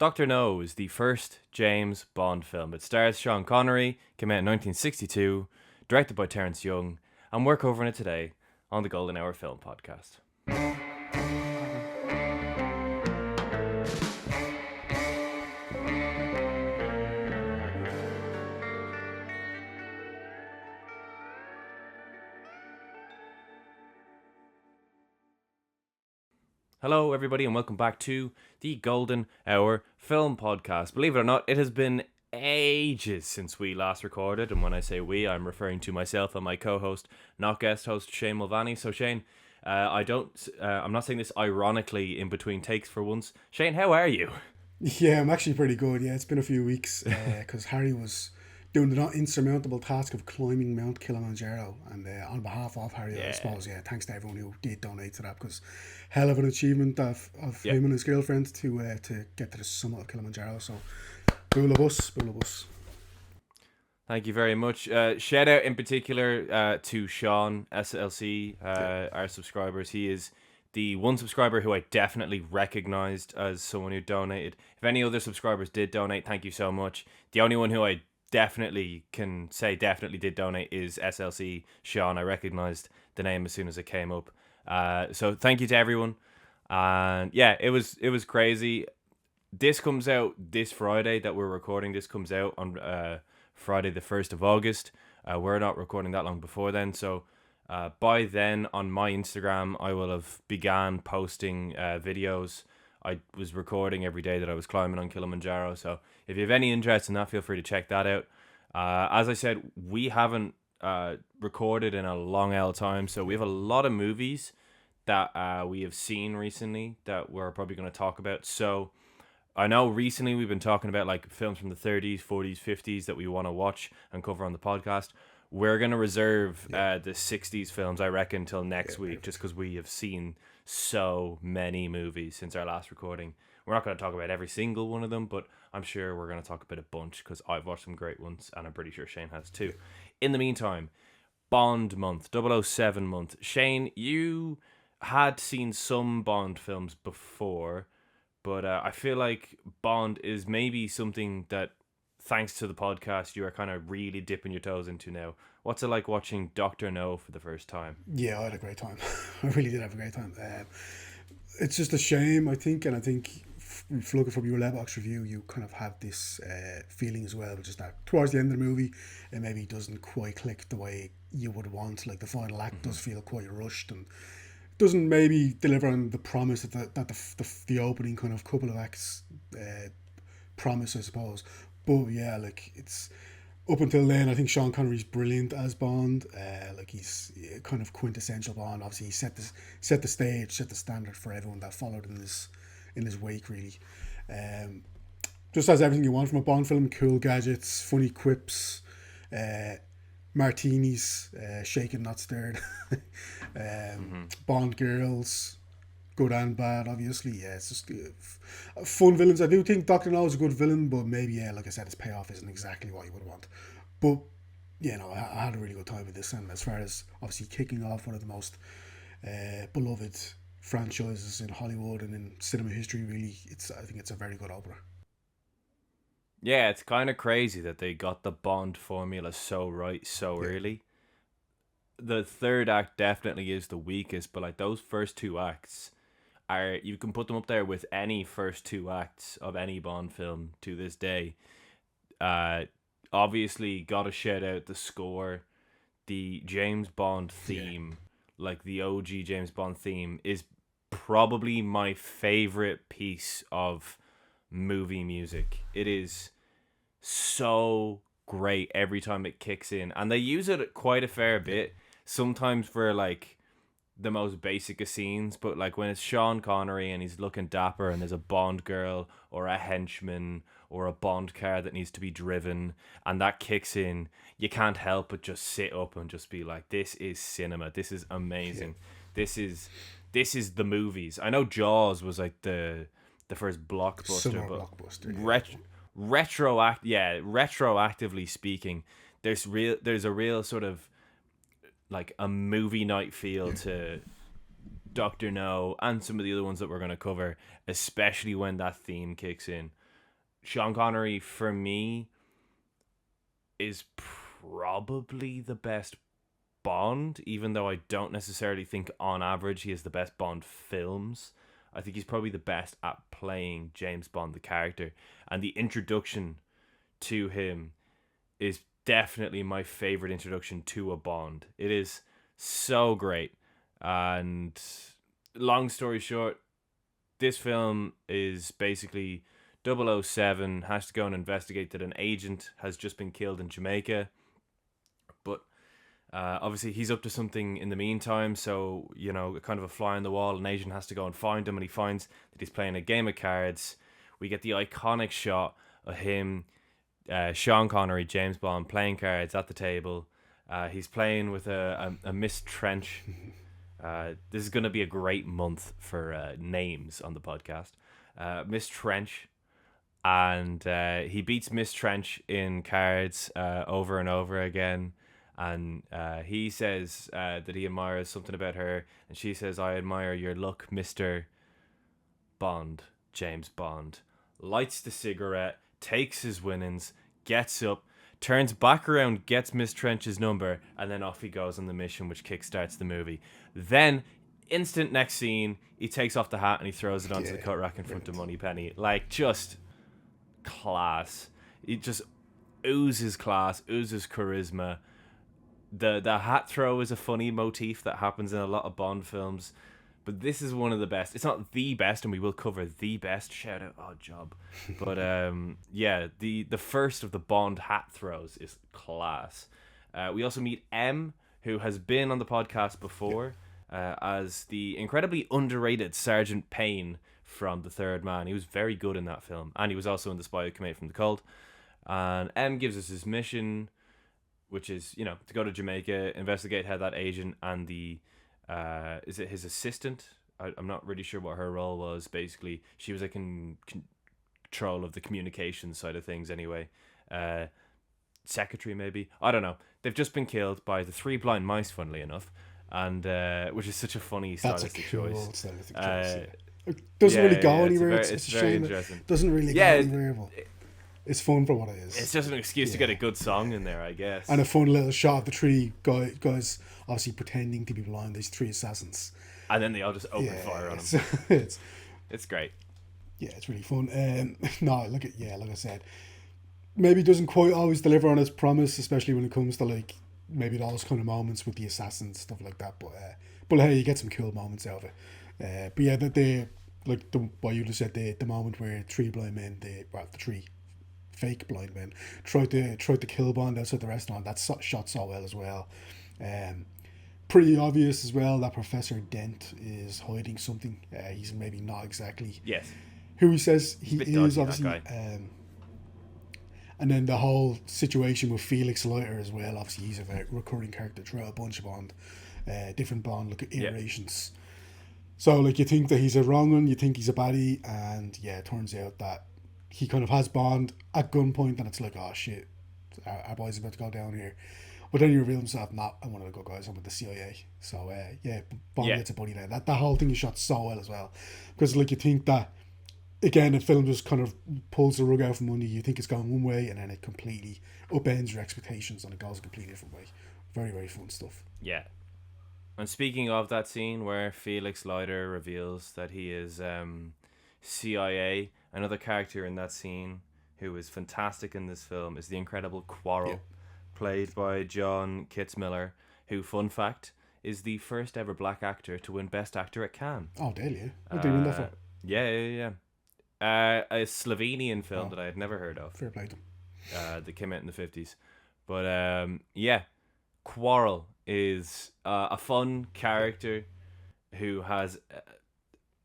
Dr. No is the first James Bond film. It stars Sean Connery, came out in 1962, directed by Terence Young, and we're covering it today on the Golden Hour Film Podcast. Hello, everybody, and welcome back to the Golden Hour Film Podcast. Believe it or not, it has been ages since we last recorded, and when I say we, I'm referring to myself and my co-host, not guest host, Shane Mulvaney. So, Shane, I'm not saying this ironically in between takes for once. Shane, how are you? Yeah, I'm actually pretty good. Yeah, it's been a few weeks because Harry was doing the not insurmountable task of climbing Mount Kilimanjaro. And on behalf of Harry, I suppose, thanks to everyone who did donate to that because hell of an achievement of him and his girlfriend to get to the summit of Kilimanjaro. So, bull of us, bull of us. Thank you very much. Shout out in particular to Sean SLC, our subscribers. He is the one subscriber who I definitely recognized as someone who donated. If any other subscribers did donate, thank you so much. The only one who I definitely can say definitely did donate is SLC Sean. I recognized the name as soon as it came up. So thank you to everyone. And yeah, it was crazy. This comes out this Friday that we're recording. This comes out on Friday the 1st of August. We're not recording that long before then, so by then on my Instagram I will have began posting videos. I was recording every day that I was climbing on Kilimanjaro, so if you have any interest in that, feel free to check that out. As I said, we haven't recorded in a long time, so we have a lot of movies that we have seen recently that we're probably going to talk about. So I know recently we've been talking about like films from the 30s, 40s, 50s that we want to watch and cover on the podcast. We're going to reserve the 60s films, I reckon, till next week, just because we have seen so many movies since our last recording. We're not going to talk about every single one of them, but I'm sure we're going to talk about a bunch because I've watched some great ones, and I'm pretty sure Shane has too. In the meantime, Bond month, 007 month. Shane, you had seen some Bond films before, but I feel like Bond is maybe something that, thanks to the podcast, you are kind of really dipping your toes into now. What's it like watching Dr. No for the first time? Yeah, I had a great time. I really did have a great time. It's just a shame, I think, and I think if looking from your Letterboxd review, you kind of have this feeling as well, which is that towards the end of the movie, it maybe doesn't quite click the way you would want. Like the final act does feel quite rushed and doesn't maybe deliver on the promise that the opening kind of couple of acts promise, I suppose. But yeah, like it's up until then, I think Sean Connery's brilliant as Bond. Like he's kind of quintessential Bond. Obviously, he set the stage, set the standard for everyone that followed in his wake. Really, just has everything you want from a Bond film: cool gadgets, funny quips, martinis, shaken not stirred, Bond girls, good and bad, obviously. Yeah, it's just fun villains. I do think Dr. No is a good villain, but maybe, yeah, like I said, his payoff isn't exactly what you would want. But, you know, I had a really good time with this, and as far as obviously kicking off one of the most beloved franchises in Hollywood and in cinema history, really, I think it's a very good opener. Yeah, it's kind of crazy that they got the Bond formula so right so early. The third act definitely is the weakest, but like those first two acts are, you can put them up there with any first two acts of any Bond film to this day. Obviously gotta shout out the score. The James Bond theme, like the OG James Bond theme, is probably my favorite piece of movie music. It is so great every time it kicks in, and they use it quite a fair bit, sometimes for like the most basic of scenes, but like when it's Sean Connery and he's looking dapper and there's a Bond girl or a henchman or a Bond car that needs to be driven and that kicks in, you can't help but just sit up and just be like, this is cinema, this is amazing. This is the movies. I know Jaws was like the first blockbuster, but retroactively speaking, there's a real sort of like a movie night feel to Dr. No and some of the other ones that we're going to cover, especially when that theme kicks in. Sean Connery, for me, is probably the best Bond, even though I don't necessarily think on average he has the best Bond films. I think he's probably the best at playing James Bond, the character. And the introduction to him is definitely my favorite introduction to a Bond. It is so great. And long story short, this film is basically 007 has to go and investigate that an agent has just been killed in Jamaica. But obviously he's up to something in the meantime, so, you know, kind of a fly on the wall. An agent has to go and find him, and he finds that he's playing a game of cards. We get the iconic shot of him, Sean Connery, James Bond, playing cards at the table. He's playing with a Miss Trench. This is going to be a great month for names on the podcast. Miss Trench. And he beats Miss Trench in cards over and over again. And he says that he admires something about her. And she says, I admire your look, Mr. Bond, James Bond. Lights the cigarette, takes his winnings, gets up, turns back around, gets Miss Trench's number, and then off he goes on the mission, which kickstarts the movie. Then, instant next scene, he takes off the hat and he throws it onto the cut rack in front of Moneypenny. Like, just class. He just oozes class, oozes charisma. The hat throw is a funny motif that happens in a lot of Bond films, but this is one of the best. It's not the best, and we will cover the best. Shout out, odd job. But yeah, the first of the Bond hat throws is class. We also meet M, who has been on the podcast before as the incredibly underrated Sergeant Payne from The Third Man. He was very good in that film, and he was also in The Spy Who Came Out from the Cold. And M gives us his mission, which is, you know, to go to Jamaica, investigate how that agent and the is it his assistant? I'm not really sure what her role was. Basically, she was like in control of the communications side of things anyway. Secretary, maybe. I don't know. They've just been killed by the three blind mice, funnily enough, and which is a funny stylistic choice. Stylistic choice. It doesn't really go anywhere. It's a very shame. interesting. It doesn't really go anywhere, but it's fun for what it is. It's just an excuse to get a good song in there, I guess. And a fun little shot of the three guys obviously pretending to be blind, these three assassins. And then they all just open fire on them. It's great. Yeah, it's really fun. Like I said, maybe doesn't quite always deliver on its promise, especially when it comes to like maybe those kind of moments with the assassins, stuff like that. But hey, you get some cool moments out of it. But yeah, what you just said, the moment where three blind men, the three fake blind men tried to kill Bond outside the restaurant. That's shot so well as well. Pretty obvious as well that Professor Dent is hiding something. He's maybe not exactly who he says he is, obviously. And then the whole situation with Felix Leiter as well. Obviously, he's a very recurring character throughout a bunch of Bond, different Bond iterations. So like you think that he's a wrong one, you think he's a baddie, and it turns out that he kind of has Bond at gunpoint, and it's like, oh shit, our boy's about to go down here. But then you reveal himself, not I'm one of the good guys, I'm with the CIA. So Bond gets a buddy there. That whole thing is shot so well as well, because like you think that again, the film just kind of pulls the rug out from under you. You think it's going one way, and then it completely upends your expectations, and it goes a completely different way. Very, very fun stuff. Yeah. And speaking of that scene where Felix Leiter reveals that he is CIA, another character in that scene who is fantastic in this film is the incredible Quarrel, played by John Kitzmiller, who, fun fact, is the first ever black actor to win Best Actor at Cannes. Oh, daily. What did he win that for? Yeah. A Slovenian film that I had never heard of. Fair play to him. That came out in the 50s. But Quarrel is a fun character who has...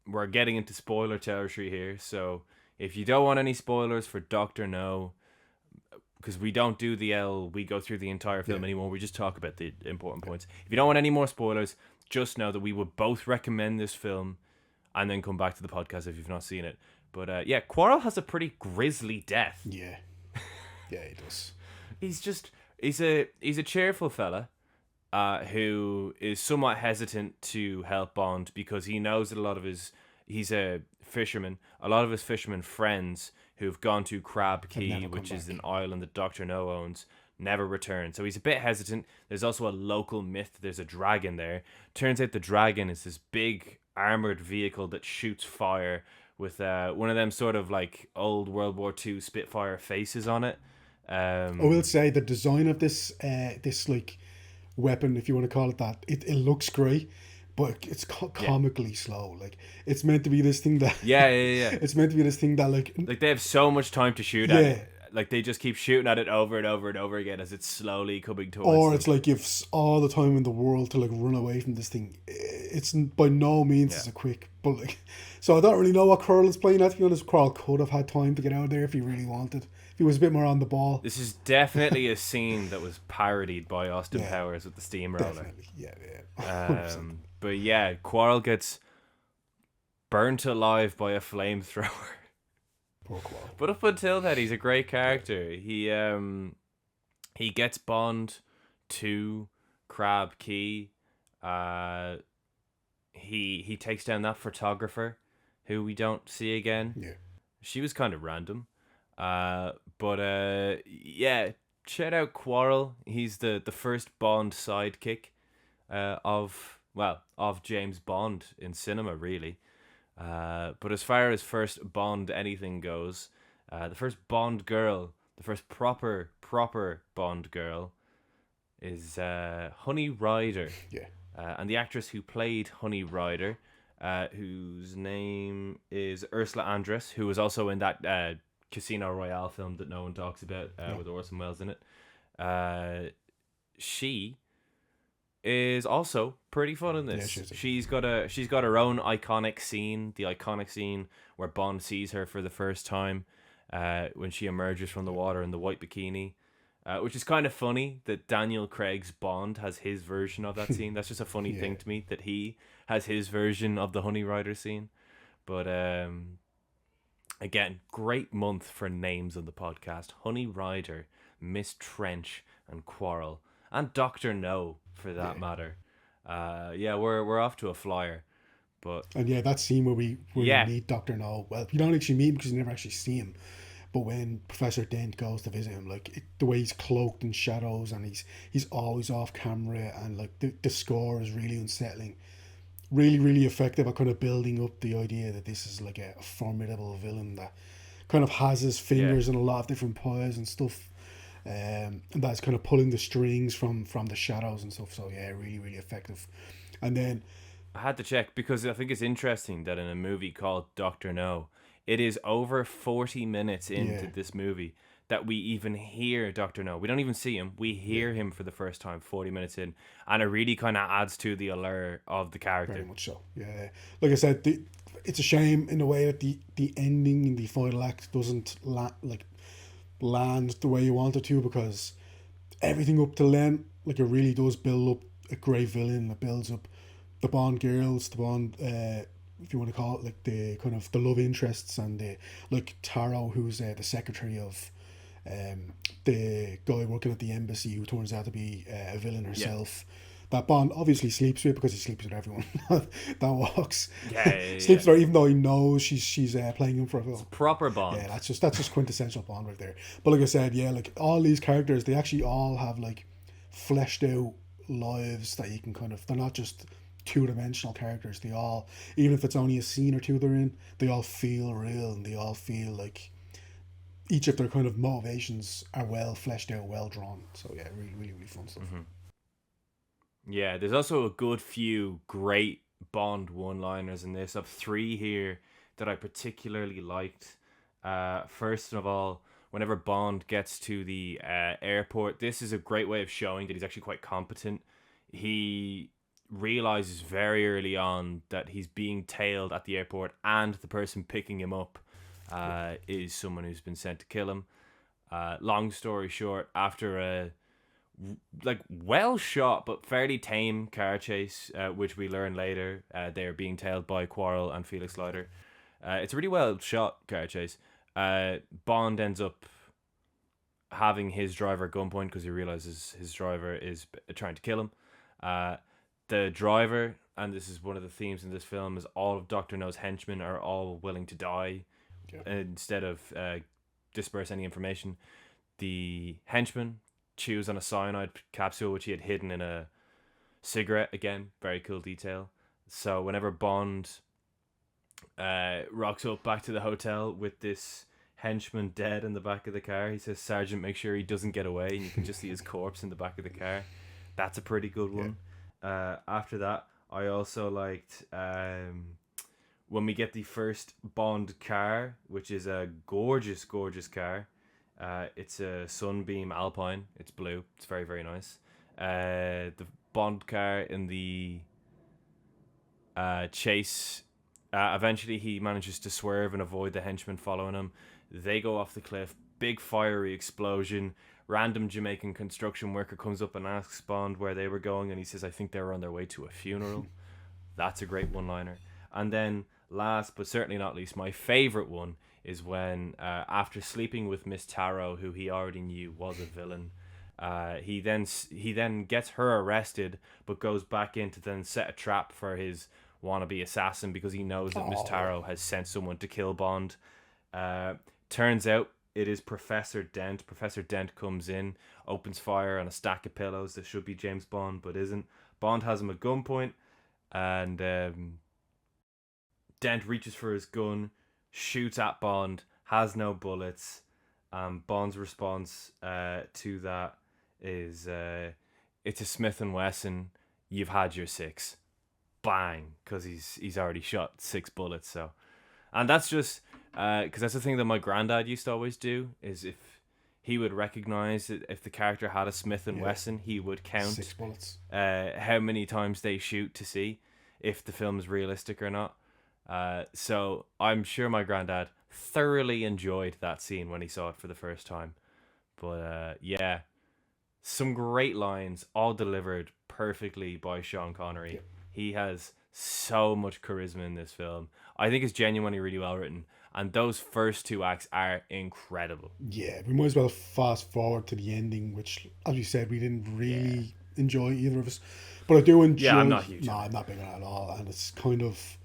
we're getting into spoiler territory here, so if you don't want any spoilers for Dr. No, because we don't do we go through the entire film anymore, we just talk about the important points. If you don't want any more spoilers, just know that we would both recommend this film and then come back to the podcast if you've not seen it. But Quarrel has a pretty grisly death. Yeah, he does. He's a cheerful fella who is somewhat hesitant to help Bond because he knows that a lot of his he's a fisherman. A lot of his fisherman friends who've gone to Crab Key, never come which is back. an island that Dr. No owns, never return. So he's a bit hesitant. There's also a local myth. There's a dragon there. Turns out the dragon is this big armored vehicle that shoots fire with one of them sort of like old World War II Spitfire faces on it. I will say the design of this like weapon, if you want to call it that, it looks great, but it's comically slow. Like it's meant to be this thing that Yeah. it's meant to be this thing that like They have so much time to shoot at it. Like they just keep shooting at it over and over and over again as it's slowly coming towards or them. it's like you've all the time in the world to like run away from this thing. It's by no means is a quick, but like, so I don't really know what Quarrel is playing at. To be honest, Quarrel could have had time to get out of there if he really wanted. If he was a bit more on the ball. This is definitely a scene that was parodied by Austin Powers with the steamroller. Definitely, yeah. But yeah, Quarrel gets burnt alive by a flamethrower. Poor Quarrel. But up until that, he's a great character. He gets Bond to Crab Key. He takes down that photographer who we don't see again. Yeah. She was kind of random. But yeah, shout out Quarrel. He's the first Bond sidekick of James Bond in cinema, really. But as far as first Bond anything goes, the first Bond girl, the first proper Bond girl is Honey Ryder. Yeah. And the actress who played Honey Ryder, whose name is Ursula Andress, who was also in that Casino Royale film that no one talks about with Orson Welles in it. She is also pretty fun in this. Yeah, she's got her own iconic scene, the iconic scene where Bond sees her for the first time when she emerges from the water in the white bikini. Which is kind of funny that Daniel Craig's Bond has his version of that scene. That's just a funny thing to me that he has his version of the Honey Rider scene. But again, great month for names on the podcast. Honey Rider, Miss Trench, and Quarrel, and Dr. No for that matter. We're off to a flyer. But that scene where we meet Dr. No. Well, you don't actually meet him because you never actually see him. But when Professor Dent goes to visit him, like the way he's cloaked in shadows and he's always off camera, and like the score is really unsettling, really really effective at kind of building up the idea that this is like a formidable villain that kind of has his fingers in a lot of different pies and stuff, and that's kind of pulling the strings from the shadows and stuff. So yeah, really really effective. And then I had to check because I think it's interesting that in a movie called Dr. No, it is over 40 minutes into this movie that we even hear Dr. No. We don't even see him. We hear him for the first time 40 minutes in. And it really kind of adds to the allure of the character. Very much so, yeah. Like I said, it's a shame in a way that the ending in the final act doesn't land the way you want it to, because everything up till then, like it really does build up a great villain. It builds up the Bond girls, the Bond... if you want to call it, like the kind of the love interests, and the like Taro, who's the secretary of the guy working at the embassy, who turns out to be a villain herself. That Bond obviously sleeps with because he sleeps with everyone that walks. Sleeps with her even though he knows she's playing him for a film. It's a proper Bond. Yeah, that's just quintessential Bond right there. But like I said, like all these characters, they actually all have like fleshed out lives that you can kind of, they're not just two-dimensional characters. They all, even if it's only a scene or two they're in, they all feel real, and they all feel like each of their kind of motivations are well fleshed out, well drawn. So yeah, really really really fun stuff. Yeah, there's also a good few great Bond one-liners in this. I've 3 here that I particularly liked. First of all, whenever Bond gets to the airport, this is a great way of showing that he's actually quite competent. He realizes very early on that he's being tailed at the airport, and the person picking him up is someone who's been sent to kill him. Long story short, after a well shot but fairly tame car chase, which we learn later they're being tailed by Quarrel and Felix Leiter. It's a really well shot car chase. Bond ends up having his driver at gunpoint because he realizes his driver is trying to kill him. The driver and this is one of the themes in this film, is all of Dr. No's henchmen are all willing to die instead of disperse any information. The henchman chews on a cyanide capsule which he had hidden in a cigarette. Again, very cool detail. So whenever Bond rocks up back to the hotel with this henchman dead in the back of the car, he says, "Sergeant, make sure he doesn't get away," and you can just see his corpse in the back of the car. That's a pretty good one. After that, I also liked when we get the first Bond car, which is a gorgeous car. It's a Sunbeam Alpine. It's blue. It's very, very nice. The Bond car in the chase, eventually he manages to swerve and avoid the henchmen following him. They go off the cliff. Big fiery explosion. Random Jamaican construction worker comes up and asks Bond where they were going, and he says, "I think they were on their way to a funeral." That's a great one-liner. And then, last but certainly not least, my favorite one is when, after sleeping with Miss Tarot, who he already knew was a villain, he then gets her arrested, but goes back in to then set a trap for his wannabe assassin because he knows that Miss Tarot has sent someone to kill Bond. Turns out it is Professor Dent. Professor Dent comes in, opens fire on a stack of pillows that should be James Bond, but isn't. Bond has him at gunpoint, and Dent reaches for his gun, shoots at Bond, has no bullets. Bond's response to that is, "It's a Smith & Wesson. You've had your 6." Bang, because he's already shot 6 bullets. So, and that's just because that's the thing that my granddad used to always do, is if he would recognize that if the character had a Smith & Wesson, he would count 6 bullets. How many times they shoot to see if the film is realistic or not. So I'm sure my granddad thoroughly enjoyed that scene when he saw it for the first time. But yeah, some great lines, all delivered perfectly by Sean Connery. He has so much charisma in this film. I think it's genuinely really well written, and those first 2 acts are incredible. Yeah, we might as well fast forward to the ending, which, as you said, we didn't really enjoy, either of us. But I do enjoy. Yeah, I'm not huge. No, I'm not big on it at all, and it's kind of.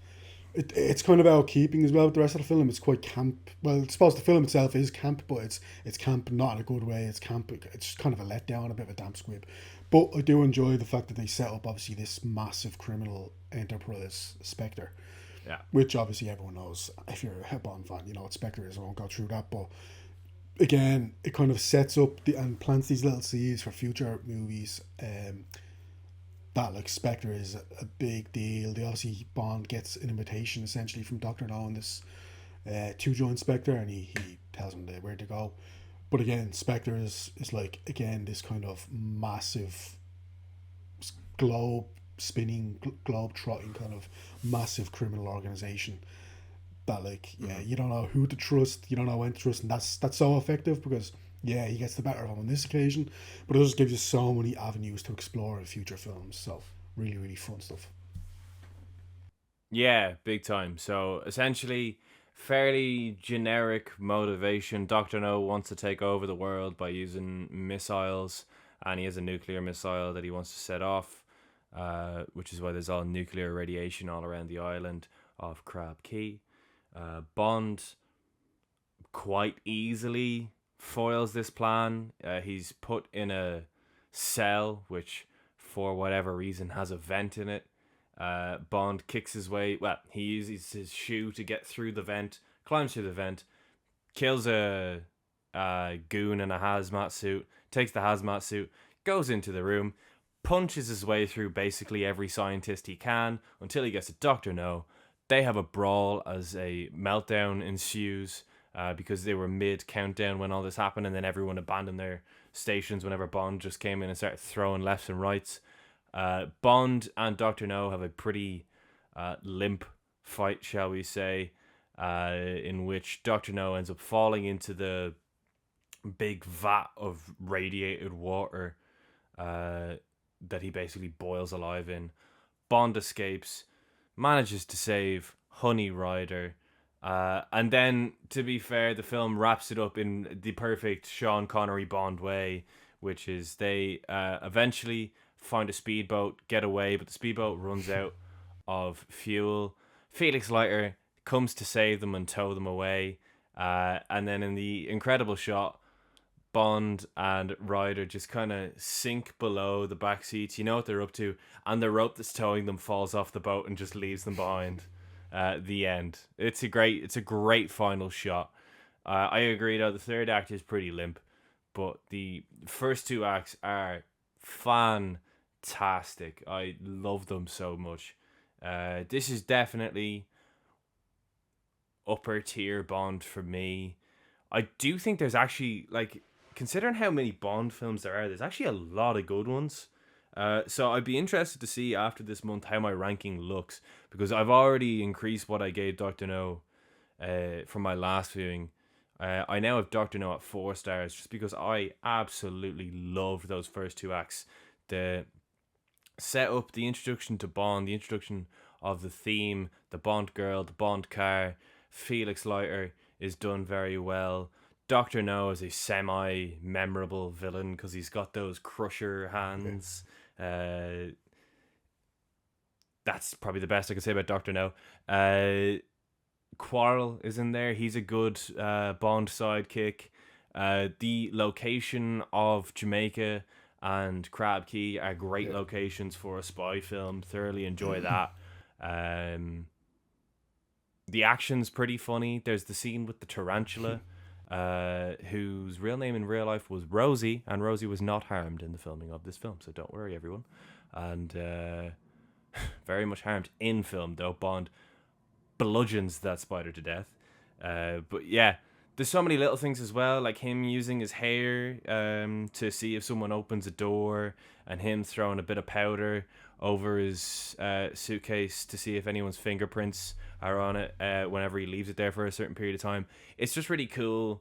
It's kind of out keeping as well with the rest of the film. It's quite camp. Well, I suppose the film itself is camp, but it's camp not in a good way. It's camp. It's kind of a letdown, a bit of a damp squib. But I do enjoy the fact that they set up, obviously, this massive criminal enterprise, Spectre. Yeah. Which obviously everyone knows. If you're a Bond fan, you know what Spectre is. I won't go through that, but again, it kind of sets up and plants these little seeds for future movies. That, like, Spectre is a big deal. They obviously, Bond gets an invitation essentially from Dr. No and this to join Spectre, and he tells him where to go. But again, Spectre is like, again, this kind of massive globe spinning, globe trotting kind of massive criminal organization that, like, you don't know who to trust, you don't know when to trust, and that's so effective because he gets the better of him on this occasion, but it just gives you so many avenues to explore in future films. So really, really fun stuff. Yeah, big time. So essentially, fairly generic motivation. Dr. No wants to take over the world by using missiles, and he has a nuclear missile that he wants to set off, which is why there's all nuclear radiation all around the island of Crab Key. Bond quite easily foils this plan. He's put in a cell which, for whatever reason, has a vent in it. Bond kicks his way. Well, he uses his shoe to get through the vent, climbs through the vent, kills a goon in a hazmat suit, takes the hazmat suit, goes into the room, punches his way through basically every scientist he can until he gets to Dr. No. They have a brawl as a meltdown ensues because they were mid-countdown when all this happened, and then everyone abandoned their stations whenever Bond just came in and started throwing lefts and rights. Bond and Dr. No have a pretty limp fight, shall we say, in which Dr. No ends up falling into the big vat of radiated water that he basically boils alive in. Bond escapes, manages to save Honey Ryder, and then, to be fair, the film wraps it up in the perfect Sean Connery Bond way, which is they eventually find a speedboat, get away, but the speedboat runs out of fuel. Felix Leiter comes to save them and tow them away. And then in the incredible shot, Bond and Ryder just kind of sink below the back seats. You know what they're up to, and the rope that's towing them falls off the boat and just leaves them behind. The end. It's a great final shot. I agree though, the third act is pretty limp, but the first two acts are fantastic. I love them so much. This is definitely upper tier Bond for me. I do think there's actually, like, considering how many Bond films there are, there's actually a lot of good ones. So I'd be interested to see after this month how my ranking looks, because I've already increased what I gave Dr. No from my last viewing. I now have Dr. No at 4 stars, just because I absolutely loved those first two acts. The setup, the introduction to Bond, the introduction of the theme, the Bond girl, the Bond car, Felix Leiter is done very well. Dr. No is a semi-memorable villain because he's got those crusher hands. That's probably the best I can say about Dr. No. Quarrel is in there. He's a good Bond sidekick. The location of Jamaica and Crab Key are great locations for a spy film. Thoroughly enjoy that. The action's pretty funny. There's the scene with the tarantula, whose real name in real life was Rosie, and Rosie was not harmed in the filming of this film, so don't worry, everyone. And very much harmed in film, though. Bond bludgeons that spider to death. But yeah, there's so many little things as well, like him using his hair to see if someone opens a door, and him throwing a bit of powder over his suitcase to see if anyone's fingerprints are on it whenever he leaves it there for a certain period of time. It's just really cool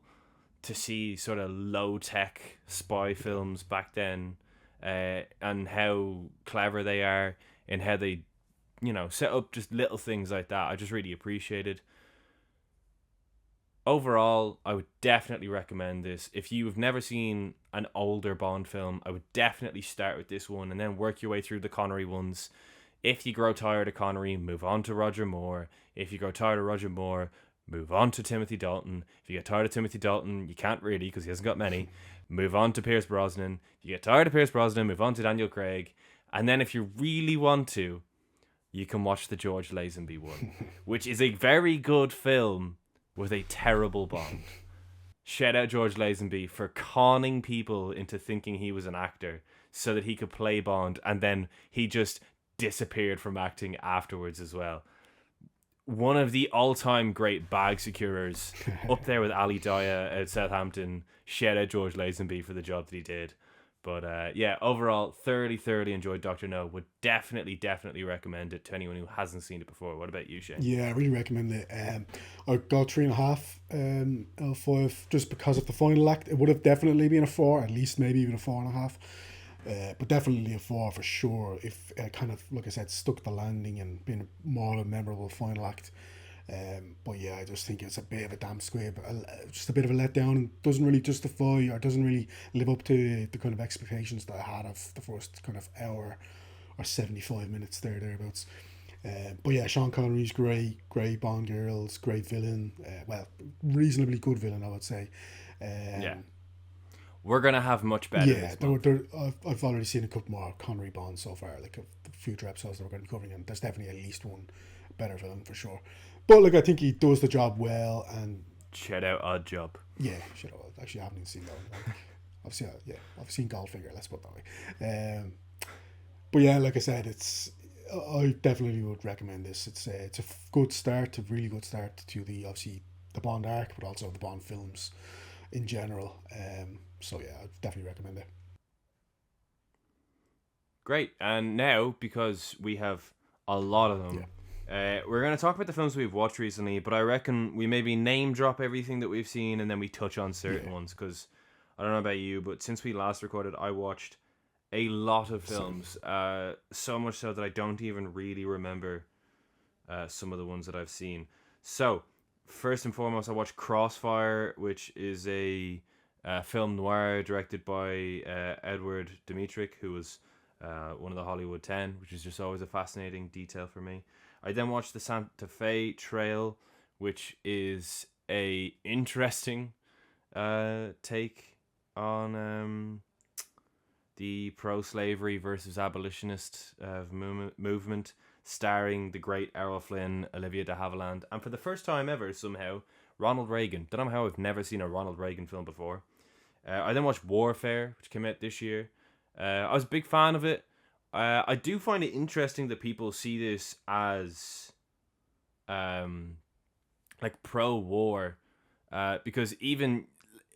to see sort of low-tech spy films back then, and how clever they are and how they, set up just little things like that. I just really appreciated. Overall, I would definitely recommend this. If you have never seen an older Bond film, I would definitely start with this one and then work your way through the Connery ones. If you grow tired of Connery, move on to Roger Moore. If you grow tired of Roger Moore, move on to Timothy Dalton. If you get tired of Timothy Dalton, you can't really because he hasn't got many. Move on to Pierce Brosnan. If you get tired of Pierce Brosnan, move on to Daniel Craig. And then if you really want to, you can watch the George Lazenby one, which is a very good film with a terrible Bond. Shout out George Lazenby for conning people into thinking he was an actor so that he could play Bond, and then he just disappeared from acting afterwards as well. One of the all-time great bag securers, up there with Ali Daya at Southampton. Shout out George Lazenby for the job that he did. But yeah, overall, thoroughly enjoyed Dr. No. Would definitely recommend it to anyone who hasn't seen it before. What about you, Shane? Yeah, I really recommend it. I got 3.5 out of 5 just because of the final act. It would have definitely been a 4, at least maybe even a 4.5. But definitely a 4 for sure if kind of, like I said, stuck the landing and been more of a memorable final act. But yeah, I just think it's a bit of a damn squib, just a bit of a letdown, and doesn't really justify or doesn't really live up to the kind of expectations that I had of the first kind of hour or 75 minutes thereabouts. But yeah, Sean Connery's great Bond girls, great villain, well, reasonably good villain, I would say. Yeah. We're going to have much better. Yeah, I've already seen a couple more Connery Bonds so far, like a future episodes that we're going to be covering, and there's definitely at least one better villain for sure. But like, I think he does the job well, and shout out Odd Job. Yeah, shout out. Actually, I haven't even seen that one. I've seen Goldfinger. Let's put it that way. But yeah, like I said, I definitely would recommend this. It's a good start, a really good start to the Bond arc, but also the Bond films in general. So yeah, I'd definitely recommend it. Great, and now because we have a lot of them. Yeah. We're going to talk about the films we've watched recently, but I reckon we maybe name drop everything that we've seen and then we touch on certain ones, because I don't know about you, but since we last recorded, I watched a lot of films, so much so that I don't even really remember some of the ones that I've seen. So, first and foremost, I watched Crossfire, which is a film noir directed by Edward Dmytryk, who was one of the Hollywood 10, which is just always a fascinating detail for me. I then watched the Santa Fe Trail, which is a interesting take on the pro-slavery versus abolitionist movement, starring the great Errol Flynn, Olivia de Havilland, and for the first time ever, somehow, Ronald Reagan. Don't know how I've never seen a Ronald Reagan film before. I then watched Warfare, which came out this year. I was a big fan of it. I do find it interesting that people see this as like pro-war, because even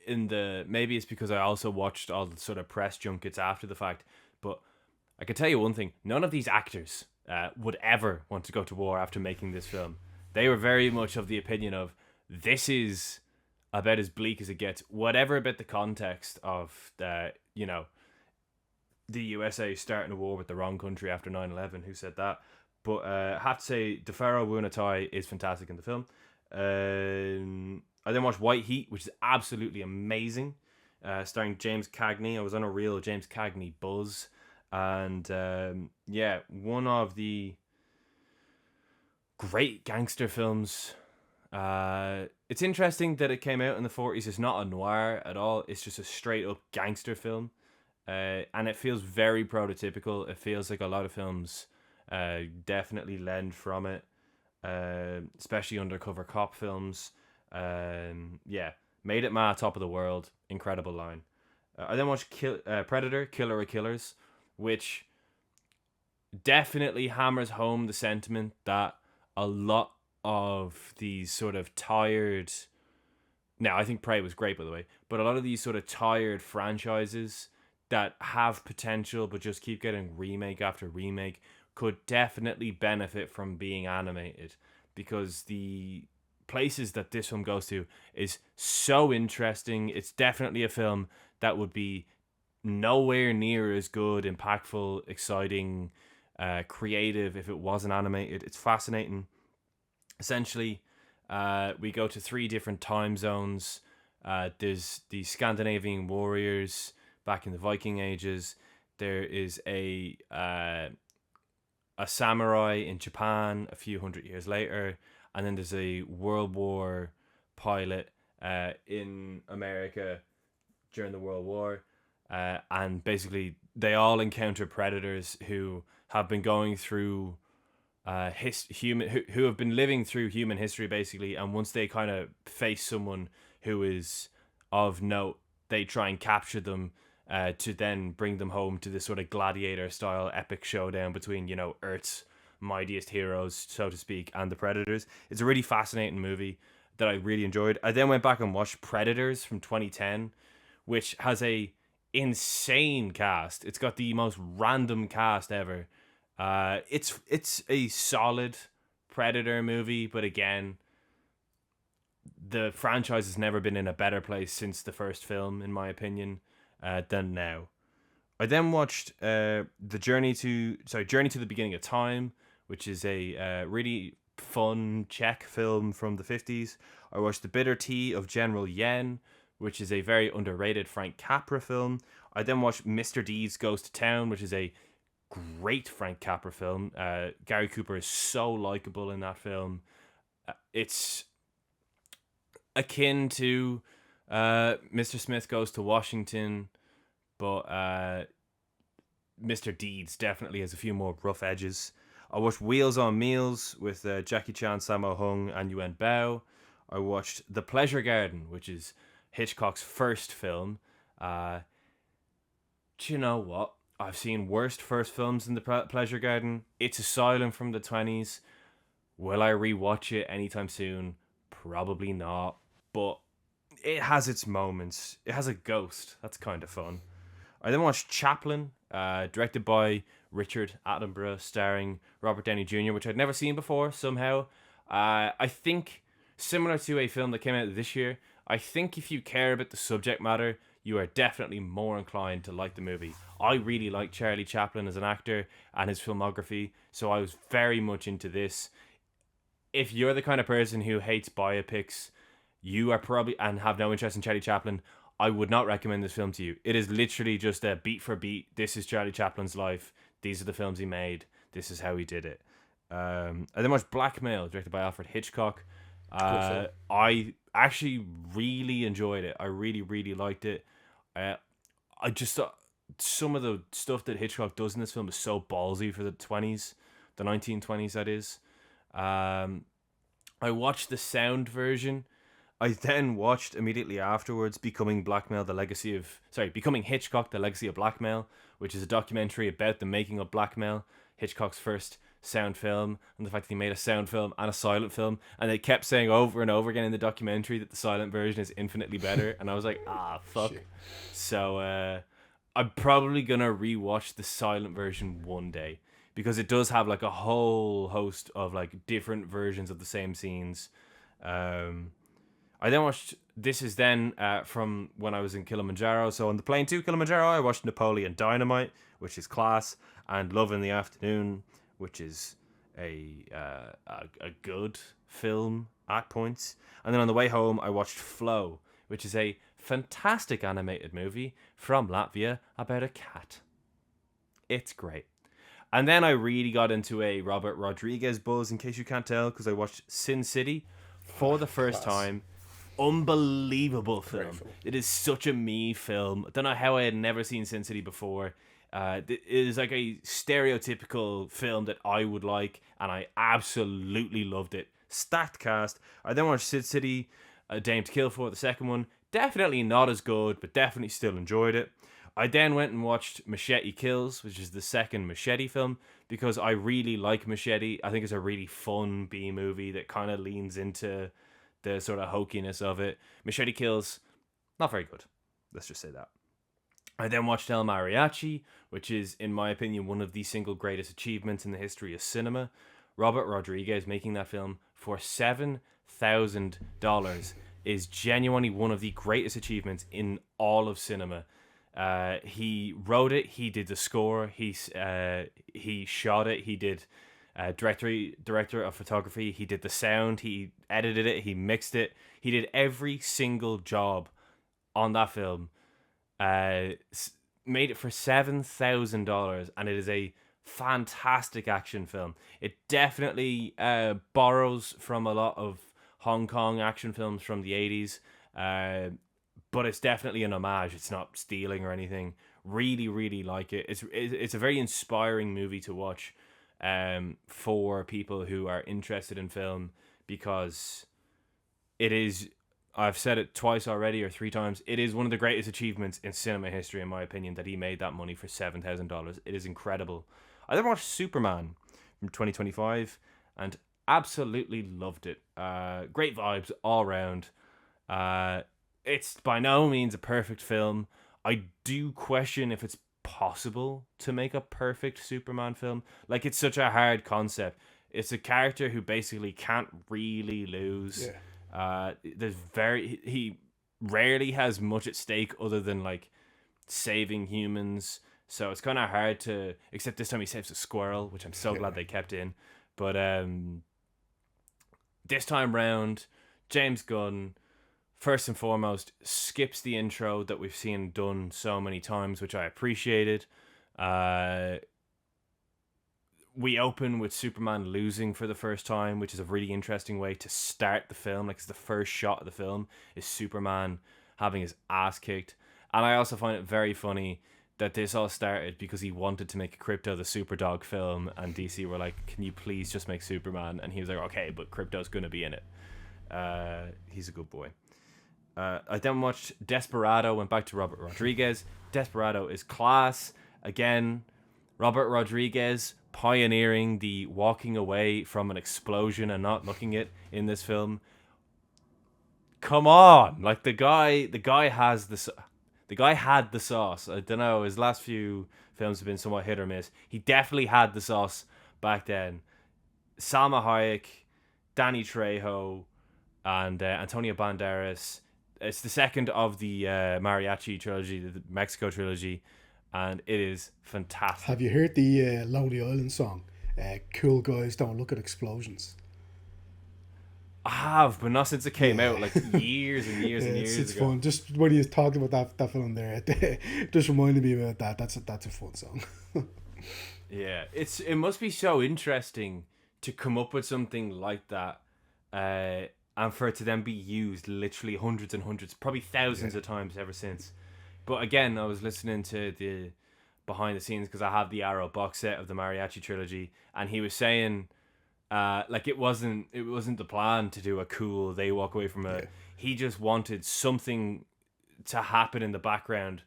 in the, maybe it's because I also watched all the sort of press junkets after the fact, but I can tell you one thing: none of these actors would ever want to go to war after making this film. They were very much of the opinion of, this is about as bleak as it gets, whatever about the context of the, you know, the USA starting a war with the wrong country after 9/11. Who said that? But I have to say, DeFaro Wunatai is fantastic in the film. I then watched White Heat, which is absolutely amazing, starring James Cagney. I was on a real James Cagney buzz. And yeah, one of the great gangster films. It's interesting that it came out in the 40s. It's not a noir at all. It's just a straight up gangster film. And it feels very prototypical. It feels like a lot of films definitely lend from it, especially undercover cop films. Yeah, Made It Ma, Top of the World, incredible line. I then watched Predator, Killer of Killers, which definitely hammers home the sentiment that a lot of these sort of tired... Now, I think Prey was great, by the way, but a lot of these sort of tired franchises that have potential but just keep getting remake after remake could definitely benefit from being animated, because the places that this film goes to is so interesting. It's definitely a film that would be nowhere near as good, impactful, exciting, creative if it wasn't animated. It's fascinating. Essentially, we go to 3 different time zones. There's the Scandinavian warriors back in the Viking ages. There is a samurai in Japan a few hundred years later, and then there's a World War pilot in America during the World War, and basically they all encounter predators who have been going through who have been living through human history, basically, and once they kind of face someone who is of note, they try and capture them to then bring them home to this sort of gladiator style epic showdown between, you know, Earth's mightiest heroes, so to speak, and the predators. It's a really fascinating movie that I really enjoyed. I then went back and watched Predators from 2010, which has a insane cast. It's got the most random cast ever. It's a solid Predator movie, but again, the franchise has never been in a better place since the first film, in my opinion, than now. I then watched Journey to the Beginning of Time, which is a really fun Czech film from the 50s. I watched The Bitter Tea of General Yen, which is a very underrated Frank Capra film. I then watched Mr. Deeds Goes to Town, which is a great Frank Capra film. Gary Cooper is so likable in that film. It's akin to Mr. Smith Goes to Washington, but Mr. Deeds definitely has a few more rough edges. I watched Wheels on Meals with Jackie Chan, Sammo Hung, and Yuen Bao. I watched The Pleasure Garden, which is Hitchcock's first film. Do you know what? I've seen worst first films in The Pleasure Garden. It's Asylum from the 20s. Will I rewatch it anytime soon? Probably not. But it has its moments. It has a ghost. That's kind of fun. I then watched Chaplin, directed by Richard Attenborough, starring Robert Downey Jr., which I'd never seen before somehow. I think, similar to a film that came out this year, I think if you care about the subject matter, you are definitely more inclined to like the movie. I really like Charlie Chaplin as an actor and his filmography, so I was very much into this. If you're the kind of person who hates biopics, you are probably, and have no interest in Charlie Chaplin, I would not recommend this film to you. It is literally just a beat for beat. This is Charlie Chaplin's life. These are the films he made. This is how he did it. I then watched Blackmail, directed by Alfred Hitchcock. Good film. I actually really enjoyed it. I really, really liked it. I just thought some of the stuff that Hitchcock does in this film is so ballsy for the 20s, the 1920s, that is. I watched the sound version. I then watched immediately afterwards Becoming Hitchcock, The Legacy of Blackmail, which is a documentary about the making of Blackmail, Hitchcock's first sound film, and the fact that he made a sound film and a silent film, and they kept saying over and over again in the documentary that the silent version is infinitely better, and I was like, fuck. Shit. So I'm probably gonna rewatch the silent version one day, because it does have like a whole host of like different versions of the same scenes. I then watched, this is then from when I was in Kilimanjaro. So on the plane to Kilimanjaro, I watched Napoleon Dynamite, which is class, and Love in the Afternoon, which is a good film at points. And then on the way home, I watched Flow, which is a fantastic animated movie from Latvia about a cat. It's great. And then I really got into a Robert Rodriguez buzz, in case you can't tell, because I watched Sin City for the first time. Unbelievable film. It is such a me film. I don't know how I had never seen Sin City before. It is like a stereotypical film that I would like, and I absolutely loved it. Stacked cast. I then watched Sin City, A Dame to Kill For, the second one. Definitely not as good, but definitely still enjoyed it. I then went and watched Machete Kills, which is the second Machete film, because I really like Machete. I think it's a really fun B movie that kind of leans into the sort of hokiness of it. Machete Kills, not very good. Let's just say that. I then watched El Mariachi, which is, in my opinion, one of the single greatest achievements in the history of cinema. Robert Rodriguez making that film for $7,000 is genuinely one of the greatest achievements in all of cinema. He wrote it, he did the score, he shot it, he did director of photography, he did the sound, he edited it, he mixed it, he did every single job on that film. Made it for $7,000, and it is a fantastic action film. It definitely borrows from a lot of Hong Kong action films from the 80s, but it's definitely an homage. It's not stealing or anything. Really, really like it. It's a very inspiring movie to watch for people who are interested in film, because it is, I've said it twice already or three times, it is one of the greatest achievements in cinema history, in my opinion, that he made that money for $7,000. It is incredible. I then watched Superman from 2025 and absolutely loved it. Great vibes all around. It's by no means a perfect film. I do question if it's possible to make a perfect Superman film. Like, it's such a hard concept. It's a character who basically can't really lose. He rarely has much at stake other than like saving humans. So it's kind of hard to, except this time he saves a squirrel, which I'm so glad they kept in. But this time round, James Gunn, first and foremost, skips the intro that we've seen done so many times, which I appreciated. We open with Superman losing for the first time, which is a really interesting way to start the film. Like, it's the first shot of the film is Superman having his ass kicked. And I also find it very funny that this all started because he wanted to make a Krypto the Superdog film, and DC were like, can you please just make Superman? And he was like, okay, but Krypto's going to be in it. He's a good boy. I then watched Desperado, went back to Robert Rodriguez. Desperado is class. Again, Robert Rodriguez pioneering the walking away from an explosion and not looking it in this film. Come on, like the guy had the sauce. I don't know, his last few films have been somewhat hit or miss. He definitely had the sauce back then. Salma Hayek, Danny Trejo, and Antonio Banderas. It's the second of the Mariachi trilogy, the Mexico trilogy, and it is fantastic. Have you heard the Lonely Island song? Cool guys don't look at explosions. I have, but not since it came Yeah. out, like years and years and years It's ago. fun. Just when you talked about that film there, it just reminded me about that. That's a fun song. Yeah, it must be so interesting to come up with something like that, and for it to then be used literally hundreds and hundreds, probably thousands Yeah. of times ever since. But again, I was listening to the behind the scenes because I have the Arrow box set of the Mariachi trilogy, and he was saying, like it wasn't the plan to do a cool they walk away from a. Yeah. He just wanted something to happen in the background,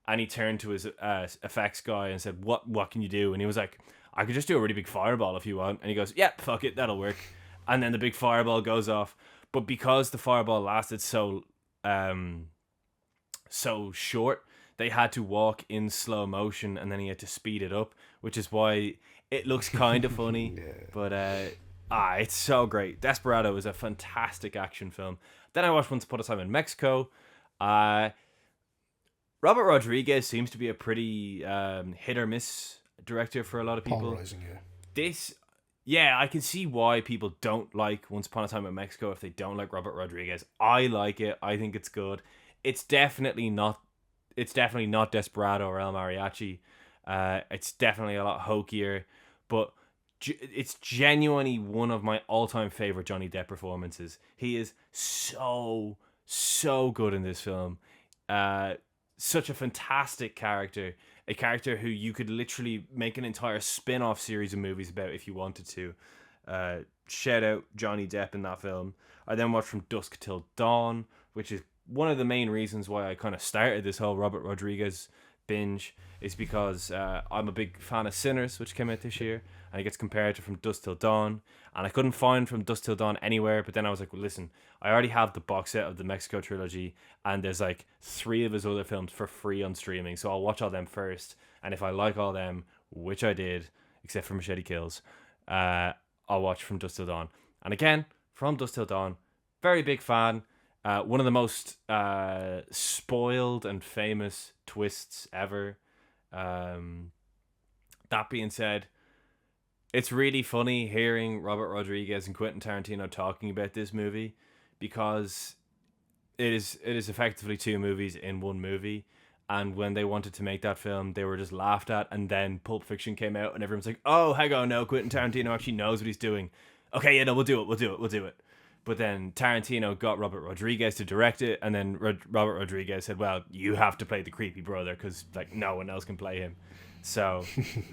and he turned to his effects guy and said, "What can you do?" And he was like, "I could just do a really big fireball if you want." And he goes, "Yeah, fuck it, that'll work." And then the big fireball goes off, but because the fireball lasted so short, they had to walk in slow motion, and then he had to speed it up, which is why it looks kind of funny. Yeah. But it's so great. Desperado is a fantastic action film. Then I watched Once Upon a Time in Mexico. Robert Rodriguez seems to be a pretty hit or miss director for a lot of people. Polarizing, yeah. This, yeah, I can see why people don't like Once Upon a Time in Mexico if they don't like Robert Rodriguez. I like it. I think it's good. It's definitely not. It's definitely not Desperado or El Mariachi. It's definitely a lot hokier, but it's genuinely one of my all-time favorite Johnny Depp performances. He is so good in this film. Such a fantastic character. A character who you could literally make an entire spin-off series of movies about if you wanted to. Shout out Johnny Depp in that film. I then watched From Dusk Till Dawn, which is one of the main reasons why I kind of started this whole Robert Rodriguez binge, is because I'm a big fan of Sinners, which came out this year, and it gets compared to From Dusk Till Dawn, and I couldn't find From Dusk Till Dawn anywhere. But then I was like, well, listen, I already have the box set of the Mexico trilogy, and there's like 3 of his other films for free on streaming, so I'll watch all them first, and if I like all them, which I did, except for Machete Kills, I'll watch From Dusk Till Dawn. And again, From Dusk Till Dawn, very big fan. One of the most spoiled and famous twists ever. That being said, it's really funny hearing Robert Rodriguez and Quentin Tarantino talking about this movie, because it is effectively 2 movies in one movie. And when they wanted to make that film, they were just laughed at. And then Pulp Fiction came out, and everyone's like, "Oh, hang on, no, Quentin Tarantino actually knows what he's doing. Okay, yeah, no, we'll do it." But then Tarantino got Robert Rodriguez to direct it, and then Robert Rodriguez said, "Well, you have to play the creepy brother because like no one else can play him." So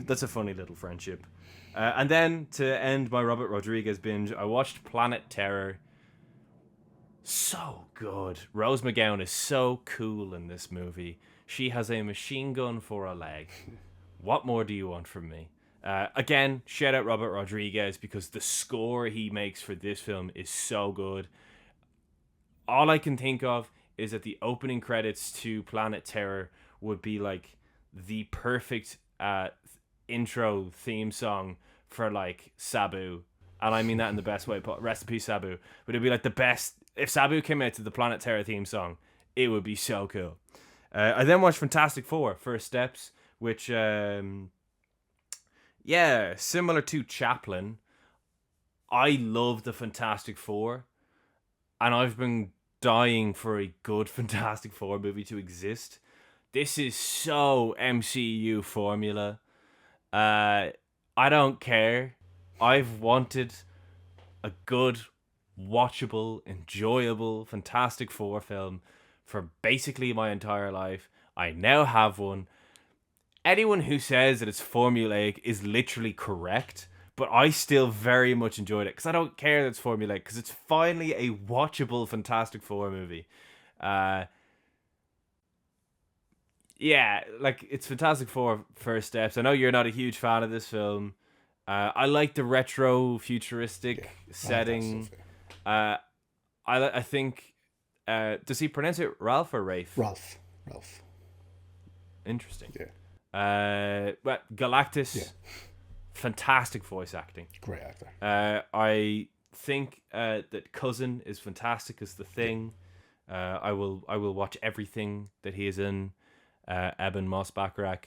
that's a funny little friendship. And then to end my Robert Rodriguez binge, I watched Planet Terror. So good. Rose McGowan is so cool in this movie. She has a machine gun for a leg. What more do you want from me? Again, shout out Robert Rodriguez, because the score he makes for this film is so good. All I can think of is that the opening credits to Planet Terror would be like the perfect intro theme song for like Sabu. And I mean that in the best way. Rest in peace, Sabu. But it'd be like the best. If Sabu came out to the Planet Terror theme song, it would be so cool. I then watched Fantastic Four, First Steps, which... yeah, similar to Chaplin, I love the Fantastic Four, and I've been dying for a good Fantastic Four movie to exist. This is so MCU formula. I don't care. I've wanted a good, watchable, enjoyable Fantastic Four film for basically my entire life. I now have one. Anyone who says that it's formulaic is literally correct, but I still very much enjoyed it because I don't care that it's formulaic, because it's finally a watchable Fantastic Four movie. Yeah, like it's Fantastic Four First Steps. I know you're not a huge fan of this film. I like the retro futuristic setting. I think does he pronounce it Ralph or Rafe? Ralph. Interesting. Yeah. Well, Galactus. Yeah. Fantastic voice acting. Great actor. I think that Cousin is fantastic as the Thing. I will watch everything that he is in. Eben Moss-Bachrach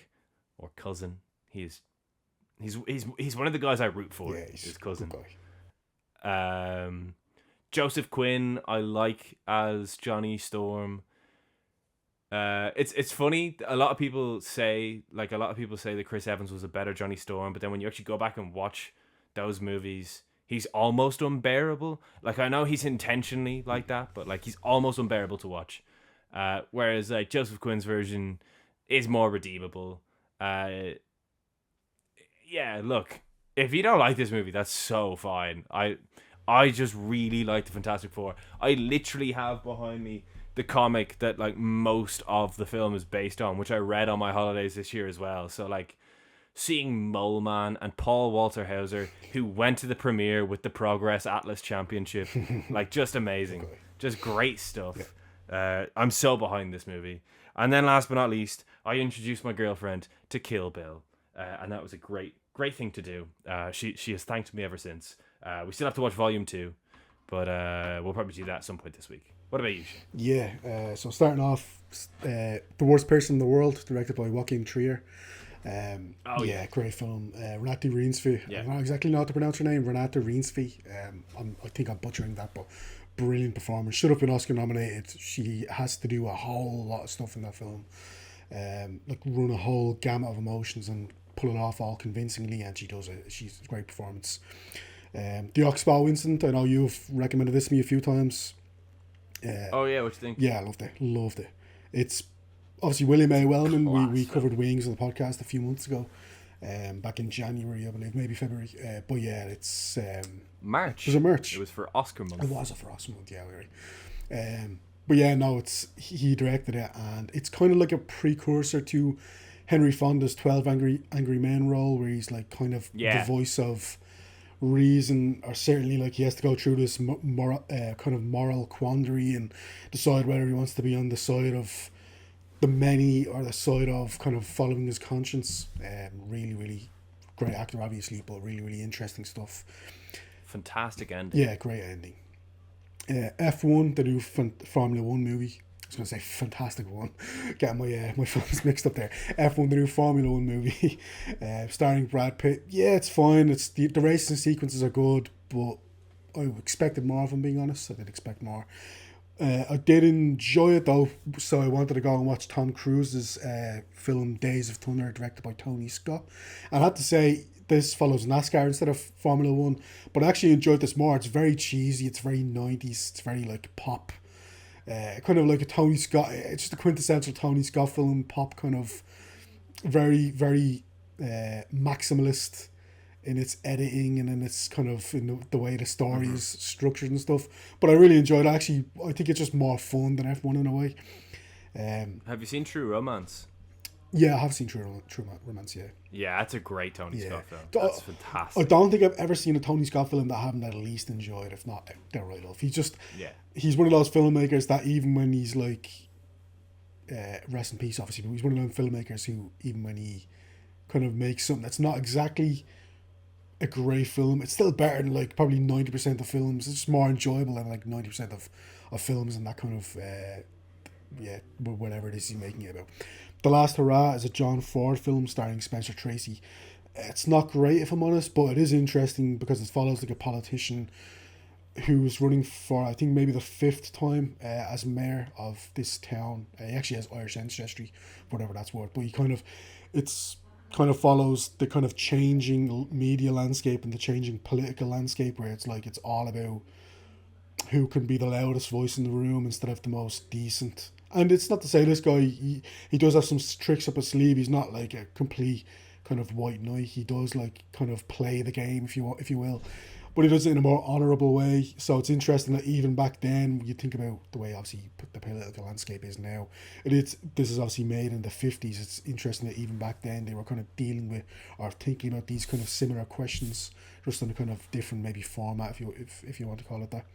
or Cousin. He's one of the guys I root for. Yeah, he's his Cousin. a good guy. Joseph Quinn, I like as Johnny Storm. It's funny. A lot of people say that Chris Evans was a better Johnny Storm, but then when you actually go back and watch those movies, he's almost unbearable. Like I know he's intentionally like that, but like he's almost unbearable to watch. Whereas like Joseph Quinn's version is more redeemable. Yeah, look, if you don't like this movie, that's so fine. I just really like the Fantastic Four. I literally have behind me the comic that like most of the film is based on, which I read on my holidays this year as well. So like seeing Mole Man and Paul Walter Hauser, who went to the premiere with the Progress Atlas Championship, like just amazing, just great stuff. I'm so behind this movie. And then last but not least, I introduced my girlfriend to Kill Bill, and that was a great thing to do. She has thanked me ever since. We still have to watch Volume 2, but we'll probably do that at some point this week. What about you, Shane? Yeah, so starting off, The Worst Person in the World, directed by Joachim Trier. Great film. Renate Reinsve. I don't exactly know how to pronounce her name. Renate Reinsve. I think I'm butchering that, but brilliant performance. Should have been Oscar nominated. She has to do a whole lot of stuff in that film. Like run a whole gamut of emotions and pull it off all convincingly, and she does it. She's a great performance. The Oxbow incident. I know you've recommended this to me a few times. What do you think? Yeah, I loved it. It's obviously William A. Wellman. We covered Wings on the podcast a few months ago, back in January, I believe, maybe February. But yeah, it's March. Was it March? It was for Oscar month. It was for Oscar month, yeah, but yeah, no, he directed it, and it's kind of like a precursor to Henry Fonda's 12 Angry Men role, where he's like kind of the voice of reason, or certainly like he has to go through this kind of moral quandary and decide whether he wants to be on the side of the many or the side of kind of following his conscience. Really, really great actor, obviously, but really, really interesting stuff. Fantastic ending. Yeah, great ending. F1, the new Formula 1 movie. I was going to say Fantastic One. Getting my films mixed up there. F1, the new Formula 1 movie, starring Brad Pitt. Yeah, it's fine. It's the racing sequences are good, but I expected more, if I'm being honest. I did expect more. I did enjoy it though, so I wanted to go and watch Tom Cruise's film Days of Thunder, directed by Tony Scott. And I had to say, this follows NASCAR instead of Formula 1, but I actually enjoyed this more. It's very cheesy, it's very 90s, it's very like pop. Kind of like a Tony Scott, it's just a quintessential Tony Scott film, pop, kind of very, very maximalist in its editing and in its kind of in the way the story is structured and stuff. But I really enjoyed it. Actually, I think it's just more fun than F1 in a way. Have you seen True Romance? Yeah, I have seen True Romance, yeah. Yeah, that's a great Tony Scott film. That's fantastic. I don't think I've ever seen a Tony Scott film that I haven't at least enjoyed, if not they're right off. He's one of those filmmakers that even when he's like, rest in peace obviously, but he's one of those filmmakers who even when he kind of makes something that's not exactly a great film, it's still better than like probably 90% of films. It's just more enjoyable than like 90% of films and that kind of whatever it is he's making it about. The Last Hurrah is a John Ford film starring Spencer Tracy. It's not great, if I'm honest, but it is interesting because it follows like a politician who's running for, I think, maybe the 5th time as mayor of this town. He actually has Irish ancestry, whatever that's worth. But it's kind of follows the kind of changing media landscape and the changing political landscape, where it's like it's all about who can be the loudest voice in the room instead of the most decent. And it's not to say this guy, he does have some tricks up his sleeve. He's not like a complete kind of white knight. He does like kind of play the game, if you will, but he does it in a more honourable way. So it's interesting that even back then, you think about the way obviously the political landscape is now. This is obviously made in the 50s. It's interesting that even back then they were kind of dealing with or thinking about these kind of similar questions, just in a kind of different maybe format, if you want to call it that.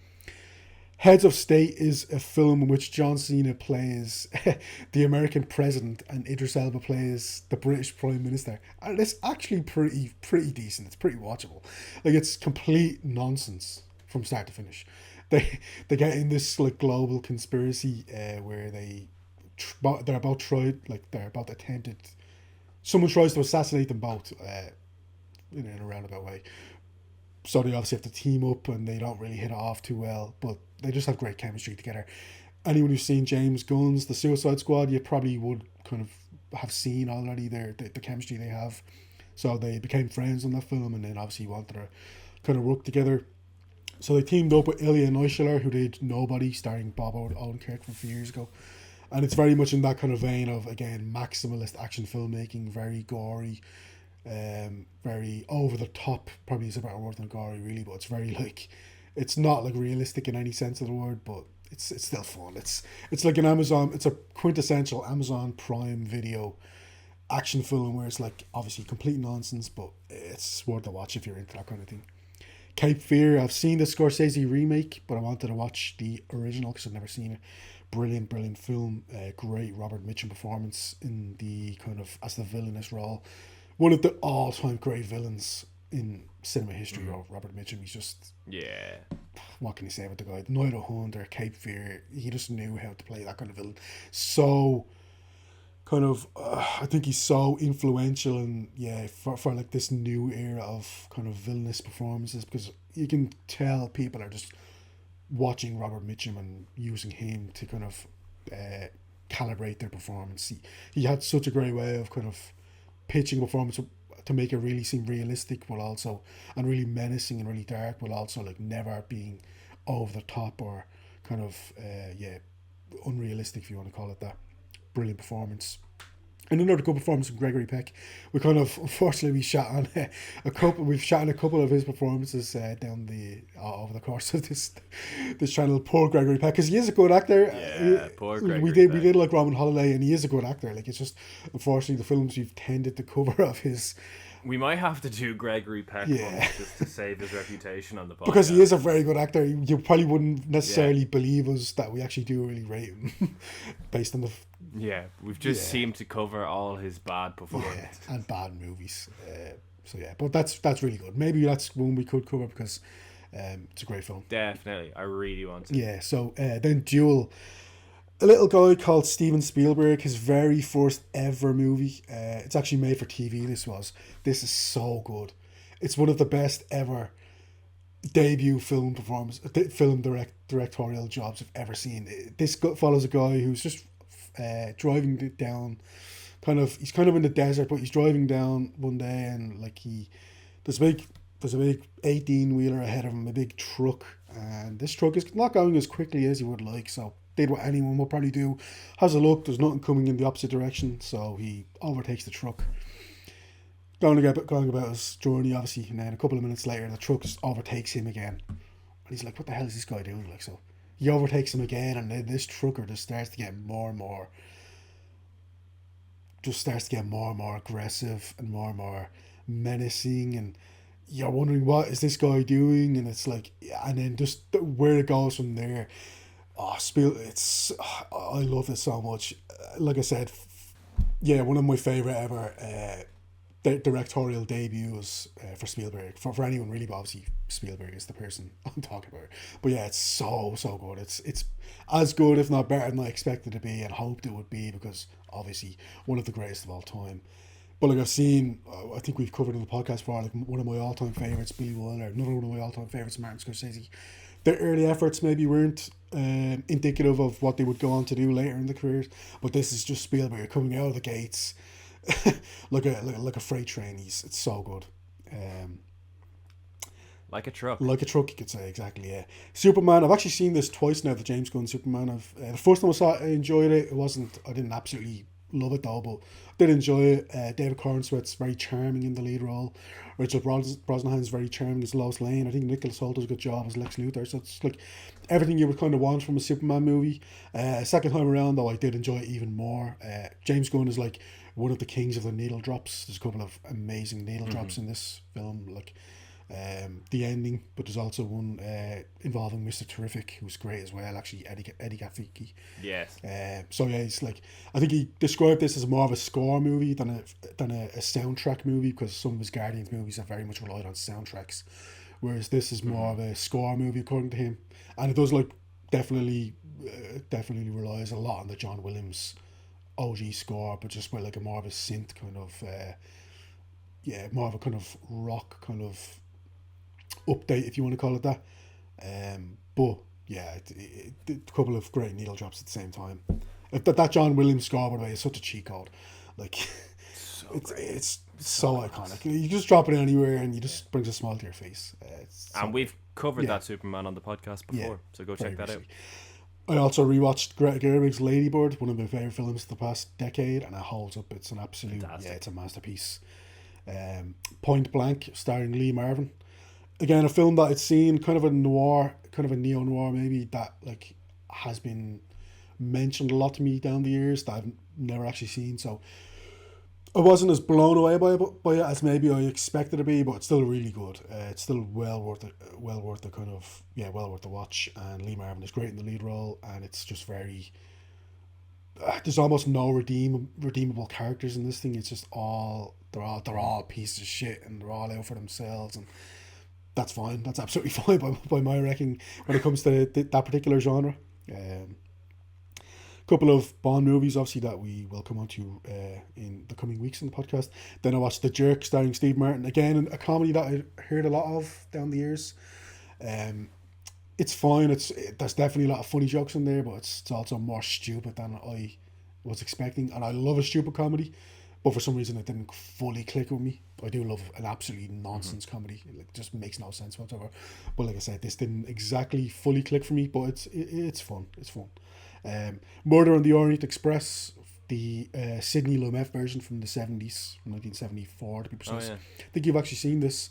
Heads of State is a film in which John Cena plays the American president and Idris Elba plays the British Prime Minister. And it's actually pretty decent. It's pretty watchable. Like, it's complete nonsense from start to finish. They get in this like global conspiracy where they're about attempted. Someone tries to assassinate them both in a roundabout way. so they obviously have to team up, and they don't really hit it off too well, but they just have great chemistry together. Anyone who's seen James Gunn's The Suicide Squad, you probably would kind of have seen already the chemistry they have. So they became friends on that film, and then obviously wanted to kind of work together. So they teamed up with Ilya Neuschaler, who did Nobody, starring Bob Odenkirk from a few years ago. And it's very much in that kind of vein of, again, maximalist action filmmaking, very gory, very over the top, probably is a better word than gory, really, but it's very like, it's not like realistic in any sense of the word, but it's still fun. It's like it's a quintessential Amazon Prime Video action film where it's like obviously complete nonsense, but it's worth a watch if you're into that kind of thing. Cape Fear, I've seen the Scorsese remake, but I wanted to watch the original because I've never seen it. Brilliant film. Great Robert Mitchum performance in the kind of as the villainous role. One of the all-time great villains in cinema history. Robert Mitchum. He's just, Yeah. what can you say about the guy? Night of Hunter, Cape Fear. He just knew how to play that kind of villain. So kind of, I think he's so influential, and for like this new era of kind of villainous performances, because you can tell people are just watching Robert Mitchum and using him to kind of calibrate their performance. He had such a great way of kind of pitching a performance to make it really seem realistic, but also, and really menacing and really dark, but also like never being over the top or kind of unrealistic, if you want to call it that. Brilliant performance. And another good performance from Gregory Peck. We kind of, unfortunately, we've shot on a couple of his performances down over the course of this channel. Poor Gregory Peck, because he is a good actor. Yeah, poor Gregory we did like Robin Holiday, and he is a good actor. Like, it's just, unfortunately, the films we've tended to cover of his. We might have to do Gregory Peck ones just to save his reputation on the podcast. Because he is a very good actor. You probably wouldn't necessarily believe us that we actually do really rate him based on the. We've just seemed to cover all his bad performances. Yeah, and bad movies. But that's really good. Maybe that's one we could cover because it's a great film. Definitely. I really want to. Yeah, so then Duel. A little guy called Steven Spielberg, his very first ever movie. It's actually made for TV, This is so good. It's one of the best ever debut film directorial jobs I've ever seen. This follows a guy who's just driving down, he's kind of in the desert, but he's driving down one day, and like there's a big 18-wheeler ahead of him, a big truck, and this truck is not going as quickly as he would like, so did what anyone would probably do, has a look, there's nothing coming in the opposite direction, so he overtakes the truck, going about his journey, obviously, and then a couple of minutes later the truck just overtakes him again, and he's like, what the hell is this guy doing? Like, so he overtakes him again, and then this trucker just starts to get more and more aggressive and more menacing, and you're wondering what is this guy doing, and it's like, and then just where it goes from there. I love it so much. Like I said, one of my favorite ever directorial debuts for Spielberg. For anyone really, but obviously Spielberg is the person I'm talking about. But yeah, it's so good. It's as good, if not better, than I expected it to be and hoped it would be, because obviously one of the greatest of all time. But like I've seen, I think we've covered in the podcast before, like one of my all-time favourites, Billy Wilder. Another one of my all-time favourites, Martin Scorsese. Their early efforts maybe weren't indicative of what they would go on to do later in the careers, but this is just Spielberg coming out of the gates like a freight train. It's so good. Like a truck, you could say, exactly. Yeah. Superman, I've actually seen this twice now, the James Gunn Superman. The first time I saw it, I enjoyed it. I didn't absolutely love it though, but did enjoy it. David Cornsweet's very charming in the lead role. Richard Brosnahan's very charming as Lois Lane. I think Nicholas Hoult does a good job as Lex Luthor. So it's like everything you would kind of want from a Superman movie. Second time around though, I did enjoy it even more. James Gunn is like one of the kings of the needle drops. There's a couple of amazing needle drops in this film, like the ending, but there's also one involving Mr. Terrific, who's great as well, actually, Eddie Gaffiki. Yes. So yeah, it's like, I think he described this as more of a score movie than a soundtrack movie, because some of his Guardians movies have very much relied on soundtracks, whereas this is more of a score movie according to him, and it does like definitely relies a lot on the John Williams OG score, but just with like a more of a synth kind of more of a kind of rock kind of update, if you want to call it that. But yeah, a couple of great needle drops at the same time. That John Williams score, by the way, is such a cheat code. Like, So it's so iconic. You just drop it anywhere and you just brings a smile to your face. And we've covered that Superman on the podcast before, so go check that out. I also rewatched Greta Gerwig's Lady Bird, one of my favourite films of the past decade, and it holds up. It's an absolute, it's a masterpiece. Point Blank, starring Lee Marvin. Again, a film that I'd seen, kind of a noir, kind of a neo-noir maybe, that like has been mentioned a lot to me down the years that I've never actually seen. So I wasn't as blown away by it as maybe I expected to be, but it's still really good. It's still well worth the kind of well worth the watch. And Lee Marvin is great in the lead role, and it's just very. There's almost no redeemable characters in this thing. It's just they're all pieces of shit, and they're all out for themselves, and that's fine. That's absolutely fine by my reckoning when it comes to that particular genre. Couple of Bond movies, obviously, that we will come on to in the coming weeks in the podcast. Then I watched The Jerk, starring Steve Martin. Again, a comedy that I heard a lot of down the years. It's fine. There's definitely a lot of funny jokes in there, but it's also more stupid than I was expecting. And I love a stupid comedy, but for some reason it didn't fully click with me. I do love an absolutely nonsense comedy. It just makes no sense whatsoever. But like I said, this didn't exactly fully click for me, but it's fun. It's fun. Murder on the Orient Express, the Sidney Lumet version from the 70s, from 1974 to be precise. Oh, yeah. I think you've actually seen this.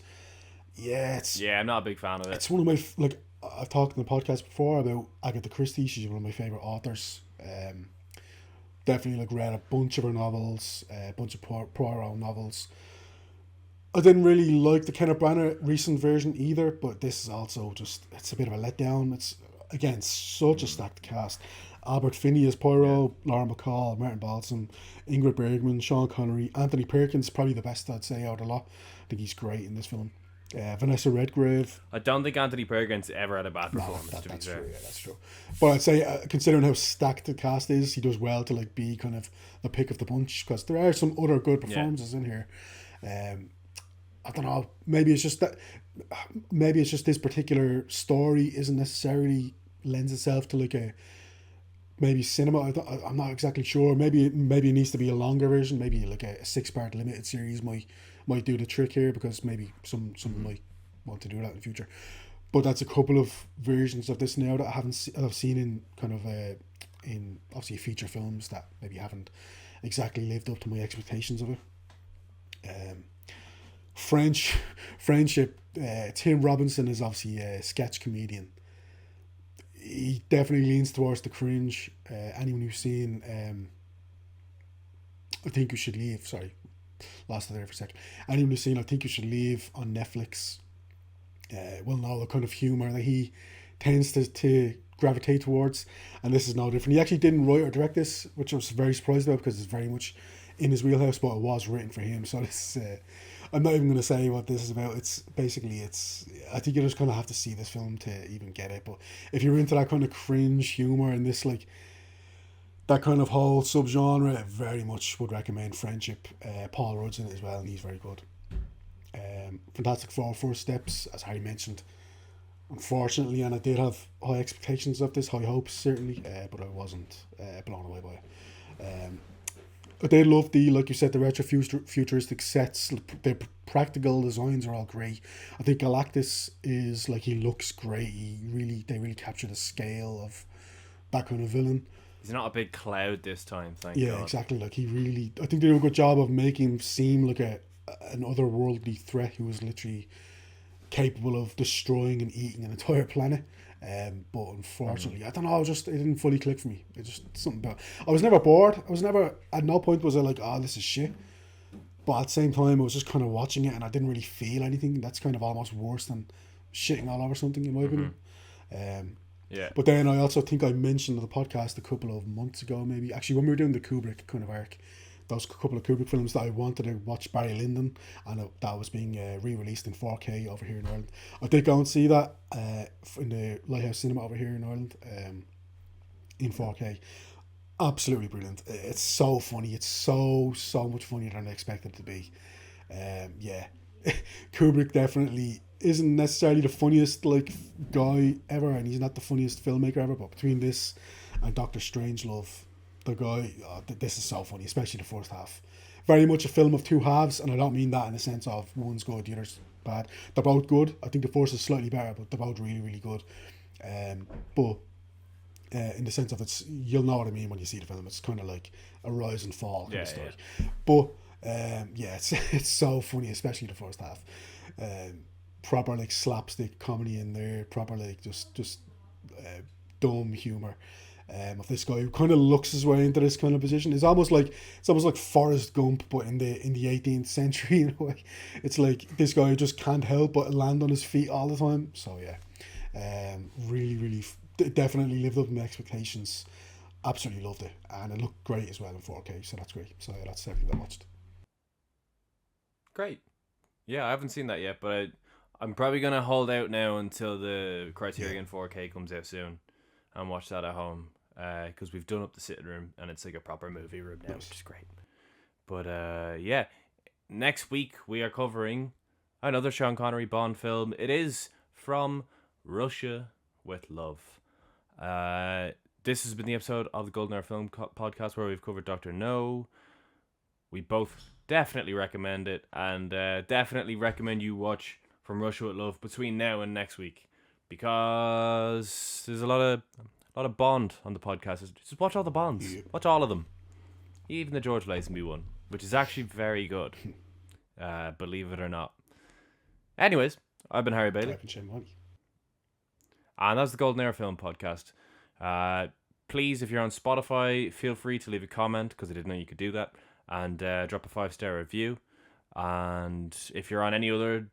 Yeah, I'm not a big fan of it. It's one of my I've talked in the podcast before about Agatha Christie. She's one of my favorite authors. Definitely read a bunch of her novels, a bunch of Poirot novels. I didn't really like the Kenneth Branagh recent version either, but this is also it's a bit of a letdown. It's again such a stacked cast. Albert Finney as Poirot, Laura McCall, Martin Balsam, Ingrid Bergman, Sean Connery, Anthony Perkins, probably the best I'd say out of a lot. I think he's great in this film. Vanessa Redgrave. I don't think Anthony Perkins ever had a bad performance. That's true. Yeah, that's true. But I'd say, considering how stacked the cast is, he does well to be kind of the pick of the bunch, because there are some other good performances in here. I don't know. Maybe it's just this particular story isn't necessarily lends itself to a maybe cinema. I'm not exactly sure. Maybe it needs to be a longer version. Maybe a 6-part limited series might do the trick here, because maybe some might want to do that in the future. But that's a couple of versions of this now that I've seen in kind of in obviously feature films that maybe haven't exactly lived up to my expectations of it. Friendship. Tim Robinson is obviously a sketch comedian. He definitely leans towards the cringe. Anyone who's seen I Think You Should Leave, sorry, lost it there for a second. Anyone who's seen I Think You Should Leave on Netflix will know the kind of humour that he tends to gravitate towards, and this is no different. He actually didn't write or direct this, which I was very surprised about, because it's very much in his wheelhouse, but it was written for him. So this I'm not even going to say what this is about. It's basically, I think you just kind of have to see this film to even get it. But if you're into that kind of cringe humor and this that kind of whole subgenre, I very much would recommend Friendship. Paul Rudd's in it as well, and he's very good. Fantastic Four: First Steps, as Harry mentioned. Unfortunately, and I did have high expectations of this, high hopes certainly, but I wasn't blown away by it. I did love like you said, the retro futuristic sets. The practical designs are all great. I think Galactus is he looks great. They really capture the scale of that kind of villain. He's not a big cloud this time, thank God. Yeah, exactly. I think they do a good job of making him seem like an otherworldly threat who was literally capable of destroying and eating an entire planet. But unfortunately, I don't know, it didn't fully click for me. It just something about. I was never bored. At no point was I like, oh, this is shit. But at the same time, I was just kind of watching it, and I didn't really feel anything. That's kind of almost worse than shitting all over something, in my opinion. Yeah. But then I also think I mentioned on the podcast a couple of months ago, maybe actually when we were doing the Kubrick kind of arc, those couple of Kubrick films that I wanted to watch Barry Lyndon, and that was being re-released in 4K over here in Ireland. I did go and see that in the Lighthouse Cinema over here in Ireland in 4K. Absolutely brilliant. It's so funny. It's so much funnier than I expected it to be. Yeah. Kubrick definitely isn't necessarily the funniest like guy ever, and he's not the funniest filmmaker ever. But between this and Doctor Strangelove, the guy, this is so funny, especially the first half. Very much a film of two halves, and I don't mean that in the sense of one's good, the other's bad. They're both good. I think the first is slightly better, but they're both really, really good. But in the sense of you'll know what I mean when you see the film. It's kind of like a rise and fall kind of story. Yeah. But it's so funny, especially the first half. Proper like slapstick comedy in there, proper like just dumb humor. Of this guy who kind of looks his way into this kind of position. It's almost like Forrest Gump, but in the 18th century in a way. It's like this guy just can't help but land on his feet all the time. So yeah, really definitely lived up to my expectations. Absolutely loved it, and it looked great as well in 4K. So that's great. So yeah, that's everything I watched. Great. Yeah, I haven't seen that yet, but I'm probably gonna hold out now until the Criterion 4K comes out soon, and watch that at home. Because we've done up the sitting room and it's like a proper movie room now, which is great. But yeah, next week we are covering another Sean Connery Bond film. It is From Russia with Love. This has been the episode of the Golden Hour Film Podcast where we've covered Dr. No. We both definitely recommend it, and definitely recommend you watch From Russia with Love between now and next week, because there's a lot of Bond on the podcast. Just watch all the Bonds. Yeah. Watch all of them. Even the George Lazenby one, which is actually very good. Believe it or not. Anyways, I've been Harry Bailey. And that's the Golden Hour Film Podcast. Please, if you're on Spotify, feel free to leave a comment, because I didn't know you could do that. And drop a 5-star review. And if you're on any other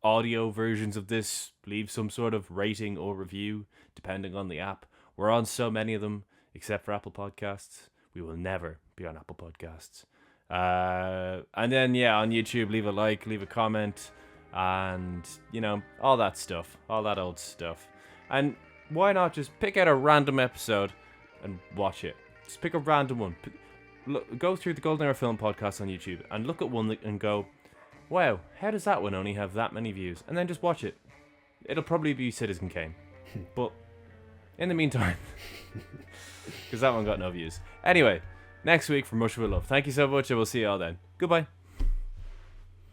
audio versions of this, leave some sort of rating or review, depending on the app. We're on so many of them, except for Apple Podcasts. We will never be on Apple Podcasts. And then, yeah, on YouTube, leave a like, leave a comment, and, all that stuff. All that old stuff. And why not just pick out a random episode and watch it? Just pick a random one. Go through the Golden Hour Film Podcast on YouTube and look at one and go, wow, how does that one only have that many views? And then just watch it. It'll probably be Citizen Kane. But in the meantime, because that one got no views. Anyway, next week From Russia with Love. Thank you so much, and we'll see you all then. Goodbye.